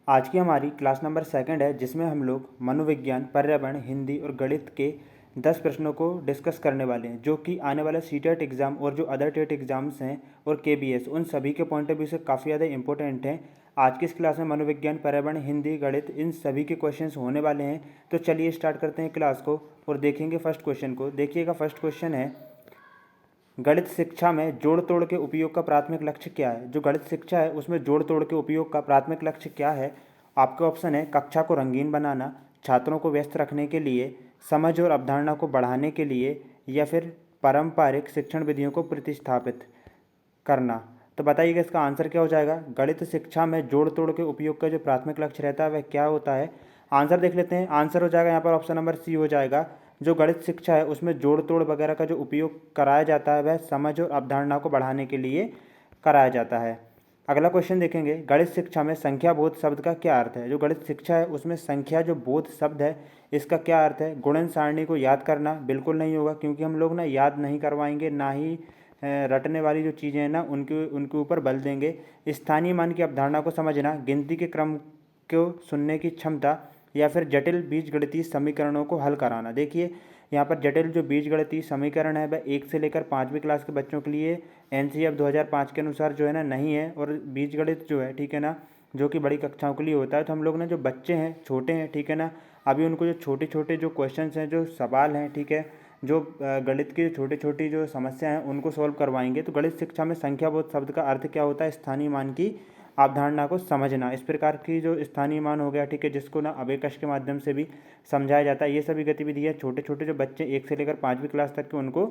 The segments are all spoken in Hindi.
आज की हमारी क्लास नंबर सेकंड है, जिसमें हम लोग मनोविज्ञान, पर्यावरण, हिंदी और गणित के 10 प्रश्नों को डिस्कस करने वाले हैं, जो कि आने वाले सीटेट एग्ज़ाम और जो अदर टेट एग्ज़ाम्स हैं और केबीएस, उन सभी के पॉइंट ऑफ व्यू से काफ़ी ज़्यादा इंपॉर्टेंट हैं। आज की इस क्लास में मनोविज्ञान, पर्यावरण, हिंदी, गणित इन सभी के क्वेश्चंस होने वाले हैं। तो चलिए स्टार्ट करते हैं क्लास को और देखेंगे फर्स्ट क्वेश्चन को। देखिएगा, फर्स्ट क्वेश्चन है, गणित शिक्षा में जोड़ तोड़ के उपयोग का प्राथमिक लक्ष्य क्या है। जो गणित शिक्षा है उसमें जोड़ तोड़ के उपयोग का प्राथमिक लक्ष्य क्या है। आपके ऑप्शन है, कक्षा को रंगीन बनाना, छात्रों को व्यस्त रखने के लिए, समझ और अवधारणा को बढ़ाने के लिए, या फिर पारंपरिक शिक्षण विधियों को प्रतिस्थापित करना। तो बताइएगा इसका आंसर क्या हो जाएगा। गणित शिक्षा में जोड़ तोड़ के उपयोग का जो प्राथमिक लक्ष्य रहता है वह क्या होता है। आंसर देख लेते हैं। आंसर हो जाएगा यहाँ पर ऑप्शन नंबर सी हो जाएगा। जो गणित शिक्षा है उसमें जोड़ तोड़ वगैरह का जो उपयोग कराया जाता है वह समझ और अवधारणा को बढ़ाने के लिए कराया जाता है। अगला क्वेश्चन देखेंगे, गणित शिक्षा में संख्या बोध शब्द का क्या अर्थ है। जो गणित शिक्षा है उसमें संख्या जो बोध शब्द है इसका क्या अर्थ है। गुणन सारणी को याद करना बिल्कुल नहीं होगा, क्योंकि हम लोग ना याद नहीं करवाएंगे, ना ही रटने वाली जो चीज़ें हैं ना उनके ऊपर बल देंगे। स्थानीय मान की अवधारणा को समझना, गिनती के क्रम को सुनने की क्षमता, या फिर जटिल बीजगणितीय समीकरणों को हल कराना। देखिए यहाँ पर जटिल जो बीजगणितीय समीकरण है वह 1 से लेकर 5वीं क्लास के बच्चों के लिए एनसीईआरटी 2005 के अनुसार जो है ना नहीं है, और बीजगणित जो है, ठीक है ना, जो कि बड़ी कक्षाओं के लिए होता है। तो हम लोग ना जो बच्चे हैं, छोटे हैं, ठीक है ना, अभी उनको जो छोटे छोटे जो क्वेश्चंस हैं, जो सवाल हैं, ठीक है, जो गणित की छोटी छोटी जो समस्या हैं उनको सॉल्व करवाएंगे। तो गणित शिक्षा में संख्या बोध शब्द का अर्थ क्या होता है, स्थानीय मान की अवधारणा को समझना। इस प्रकार की जो स्थानीय मान हो गया, ठीक है, जिसको ना अबेकस के माध्यम से भी समझाया जाता है। ये सभी गतिविधियाँ छोटे छोटे जो बच्चे 1 से लेकर 5वीं क्लास तक के उनको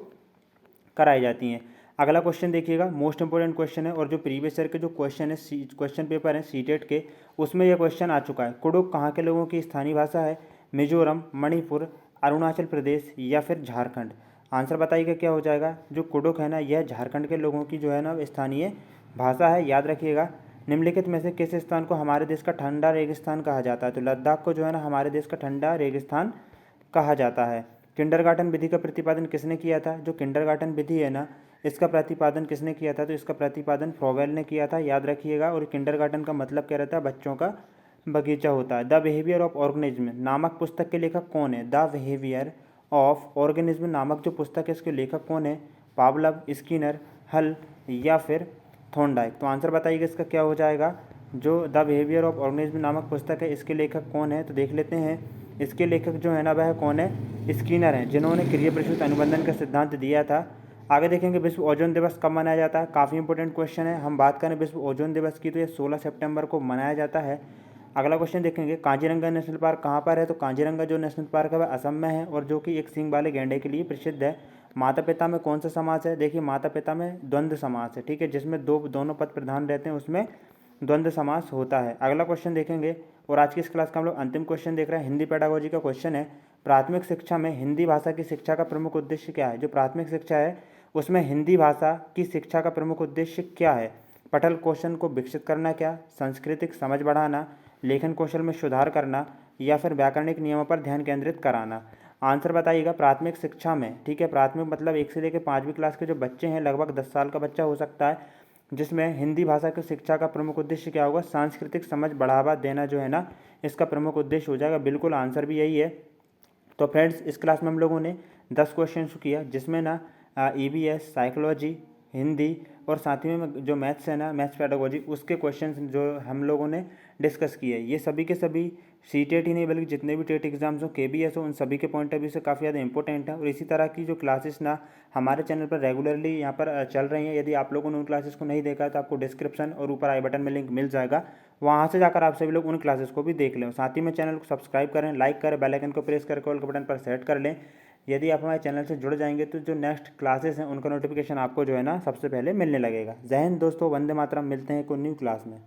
कराई जाती हैं। अगला क्वेश्चन देखिएगा, मोस्ट इंपोर्टेंट क्वेश्चन है, और जो प्रीवियस ईयर के जो क्वेश्चन है, क्वेश्चन पेपर है सीटेट के, उसमें यह क्वेश्चन आ चुका है। कुडुख कहाँ के लोगों की स्थानीय भाषा है। मिजोरम, मणिपुर, अरुणाचल प्रदेश, या फिर झारखंड। आंसर बताइएगा क्या हो जाएगा। जो कुडुख है ना, यह झारखंड के लोगों की जो है ना स्थानीय भाषा है, याद रखिएगा। निम्नलिखित में से किस स्थान को हमारे देश का ठंडा रेगिस्तान कहा जाता है। तो लद्दाख को जो है ना हमारे देश का ठंडा रेगिस्तान कहा जाता है। किंडरगार्टन विधि का प्रतिपादन किसने किया था। जो किंडरगार्टन विधि है ना, इसका प्रतिपादन किसने किया था। तो इसका प्रतिपादन फ्रोवेल ने किया था, याद रखिएगा। और किंडरगार्टन का मतलब क्या रहता है, बच्चों का बगीचा होता है। द बिहेवियर ऑफ ऑर्गेनिज्म नामक पुस्तक के लेखक कौन है। द बिहेवियर ऑफ ऑर्गेनिज्म नामक जो पुस्तक है इसके लेखक कौन है। पावलव, स्किनर, हल, या फिर थॉर्नडाइक। तो आंसर बताइएगा इसका क्या हो जाएगा। जो द बिहेवियर ऑफ ऑर्गेनिज्म नामक पुस्तक है इसके लेखक कौन है। तो देख लेते हैं, इसके लेखक जो है ना वह कौन है, स्किनर हैं, जिन्होंने क्रिया प्रसूत अनुबंधन का सिद्धांत दिया था। आगे देखेंगे, विश्व ओजोन दिवस कब मनाया जाता है। काफ़ी इंपॉर्टेंट क्वेश्चन है। हम बात करें विश्व ओजोन दिवस की, तो ये 16 सितंबर को मनाया जाता है। अगला क्वेश्चन देखेंगे, काजीरंगा नेशनल पार्क कहाँ पर है। तो काजीरंगा जो नेशनल पार्क है वह असम में है, और जो कि एक सींग वाले गैंडे के लिए प्रसिद्ध है। माता पिता में कौन सा समास है। देखिए माता पिता में द्वंद्व समास है, ठीक है, जिसमें दोनों पद प्रधान रहते हैं, उसमें द्वंद्व समास होता है। अगला क्वेश्चन देखेंगे, और आज की इस क्लास का हम लोग अंतिम क्वेश्चन देख रहे हैं, हिंदी पेडागोजी का क्वेश्चन है। प्राथमिक शिक्षा में हिंदी भाषा की शिक्षा का प्रमुख उद्देश्य क्या है। जो प्राथमिक शिक्षा है उसमें हिंदी भाषा की शिक्षा का प्रमुख उद्देश्य क्या है। पठन कौशल को विकसित करना, क्या सांस्कृतिक समझ बढ़ाना, लेखन कौशल में सुधार करना, या फिर व्याकरणिक नियमों पर ध्यान केंद्रित कराना। आंसर बताइएगा। प्राथमिक शिक्षा में, ठीक है, प्राथमिक मतलब 1 से लेकर 5वीं क्लास के जो बच्चे हैं, लगभग 10 साल का बच्चा हो सकता है, जिसमें हिंदी भाषा की शिक्षा का प्रमुख उद्देश्य क्या होगा, सांस्कृतिक समझ बढ़ावा देना जो है ना इसका प्रमुख उद्देश्य हो जाएगा। बिल्कुल आंसर भी यही है। तो फ्रेंड्स, इस क्लास में हम लोगों ने 10 क्वेश्चन किया, जिसमें ना ईवीएस, साइकोलॉजी, हिंदी और साथ ही में जो मैथ्स है ना, मैथ्स पेडागोजी, उसके क्वेश्चंस जो हम लोगों ने डिस्कस किए। ये सभी के सभी सीटेट ही नहीं बल्कि जितने भी टेट एग्जाम्स हो, केबीएस हो, उन सभी के पॉइंट ऑफ व्यू से काफ़ी ज़्यादा इंपॉर्टेंट है। और इसी तरह की जो क्लासेस ना हमारे चैनल पर रेगुलरली यहाँ पर चल रही हैं। यदि आप लोगों ने उन क्लासेस को नहीं देखा तो आपको डिस्क्रिप्शन और ऊपर आई बटन में लिंक मिल जाएगा, वहाँ से जाकर आप सभी लोग उन क्लासेस को भी देख लें। साथ ही में चैनल को सब्सक्राइब करें, लाइक करें, बेल आइकन को प्रेस करके ऑल के बटन पर सेट कर लें। यदि आप हमारे चैनल से जुड़ जाएंगे तो जो नेक्स्ट क्लासेस हैं उनका नोटिफिकेशन आपको जो है ना सबसे पहले मिलने लगेगा। जय हिंद दोस्तों, वंदे मातरम। मिलते हैं कोई न्यू क्लास में।